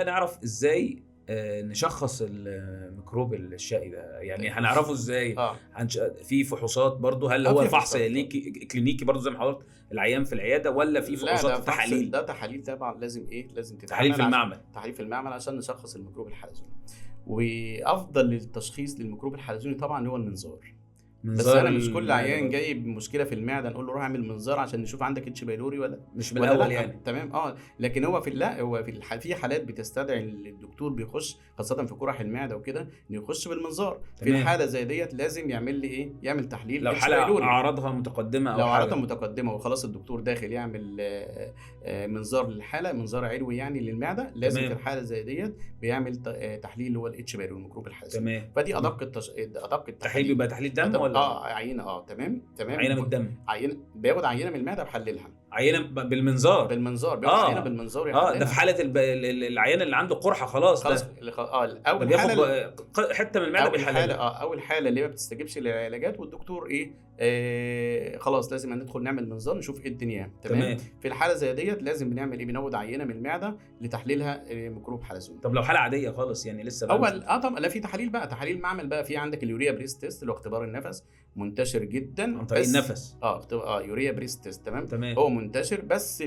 نعرف ازاي نشخص الميكروب الشائي ده، يعني هنعرفه ازاي؟ في فحوصات برضو؟ هل هو فحص كلينيكي برضو زي ما حضرتك العيان في العياده، ولا في فحوصات تحاليل؟ ده تحاليل طبعا لازم تتعمل تحاليل في المعمل. تحاليل في المعمل عشان نشخص الميكروب الحلزوني. وافضل التشخيص للميكروب الحلزوني طبعا هو المنظار. بس انا مش كل عيان جاي بمشكله في المعده نقول له روح اعمل منظار عشان نشوف عندك اتش بايلوري ولا مش من الاول يعني. تمام. لكن هو في حالات بتستدعي الدكتور بيخش خاصه في قرح المعده وكده انه يخش بالمنظار. في الحاله زي ديت لازم يعمل لي ايه؟ يعمل تحليل لو حاله اعراضها متقدمه او لو اعراضها متقدمه وخلاص الدكتور داخل يعمل منظار للحاله، منظار علوي يعني للمعده، لازم في الحاله زي ديت بيعمل تحليل اللي هو الاتش بايلوري الميكروب الحلزوني. فدي ادق التحليل. بيبقى تحليل دم ولا عينه؟ تمام عينه من الدم. بياخد عينه من المعده بحللها. عينه بالمنظار بياخد عينه بالمنظار ده في حاله العيان اللي عنده قرحه خلاص اول حاله حته من المعده بيحللها. اول حاله اللي ما بتستجيبش للعلاجات والدكتور خلاص لازم ندخل نعمل منظار نشوف ايه الدنيا. تمام. في الحاله زي ديت لازم بنعمل ايه؟ بناخد عينه من المعده لتحليلها ميكروب حلزوني. طب لو حاله عاديه خالص يعني لسه طبعا لا، في تحاليل بقى، تحاليل معمل بقى. في عندك اليوريا بريس تيست اللي هو اختبار النفس، منتشر جدا عن طريق النفس. يوريا بريس تيست. تمام. هو منتشر بس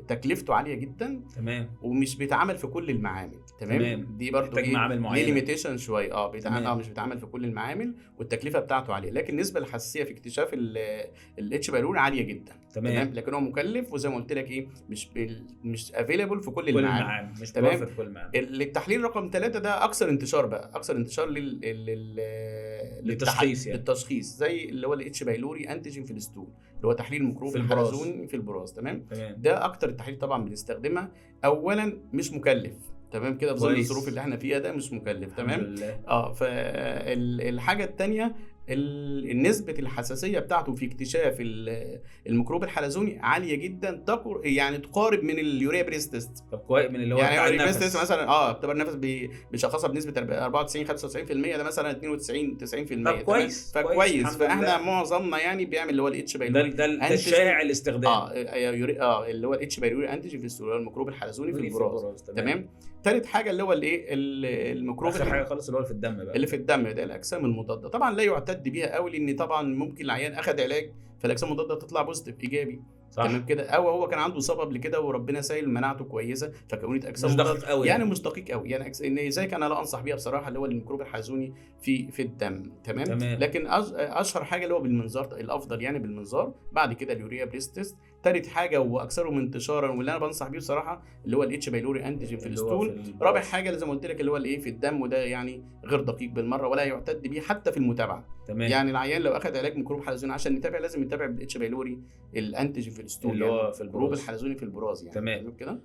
تكلفته عاليه جدا. تمام. ومش بيتعمل في كل المعامل. تمام. دي برضو معامل معينه، ليه ليميتيشن شويه. مش بيتعمل في كل المعامل والتكلفه بتاعته عاليه، لكن النسبه الحساسيه في اكتشاف الاتش بايلوري عاليه جدا. تمام. لكن هو مكلف، وزي ما قلت لك مش افيلابل في كل المعامل. مش متوفر في كل المعامل. التحليل رقم 3 ده اكثر انتشار للتشخيص يعني. للتشخيص زي اللي هو الاتش بايلوري انتيجين في الستول اللي هو تحليل ميكروب الحلزوني في البراز. تمام. ده اكتر التحاليل طبعا بنستخدمها. اولا مش مكلف. تمام كده، في ظل الظروف اللي احنا فيها ده مش مكلف. تمام. فالحاجه الثانيه النسبة الحساسية بتاعته في اكتشاف الميكروب الحلزوني عالية جدا، يعني تقارب من اليوريا بريس تيست. طب كويس. من اللي هو يعني اليوريا بريس تيست مثلا اختبار النفس بيشخصها بنسبة 94 95%، ده مثلا 92 90%. طب كويس. فكويس. فاحنا معظمنا يعني بيعمل اللي هو الاتش بايلوري ده الشائع الاستخدام. اللي هو الاتش بايلوري انتيجين في الميكروب الحلزوني في البراز. تمام. ثالث حاجه اللي هو الميكروب اخر حاجه خالص اللي هو في الدم بقى، اللي في الدم ده الاجسام المضاده. طبعا لا يعتد بيها قوي، لان طبعا ممكن العيان اخذ علاج فالاجسام المضاده تطلع بوزيتيف ايجابي. تمام كده، او هو كان عنده اصابه قبل كده وربنا سايل مناعته كويسه فكونت اجسام مضاده يعني مش دقيق قوي يعني زي كان لا انصح بيها بصراحه اللي هو الميكروب الحلزوني في الدم. تمام. لكن اشهر حاجه اللي هو بالمنظار، الافضل يعني بالمنظار. بعد كده اليوريا بريس تيست. ثالث حاجه واكثرهم انتشارا واللي انا بنصح بيه بصراحه اللي هو الاتش بايلوري انتيجين في الستول. رابع حاجه اللي زي ما قلت لك اللي هو في الدم، وده يعني غير دقيق بالمره ولا يعتد به حتى في المتابعه. تمام. يعني العيان لو اخذ علاج ميكروب حلزوني عشان نتابع لازم نتابع بالاتش بايلوري الانتيجين في الستول اللي هو في الميكروب الحلزوني في البراز يعني. تمام كده.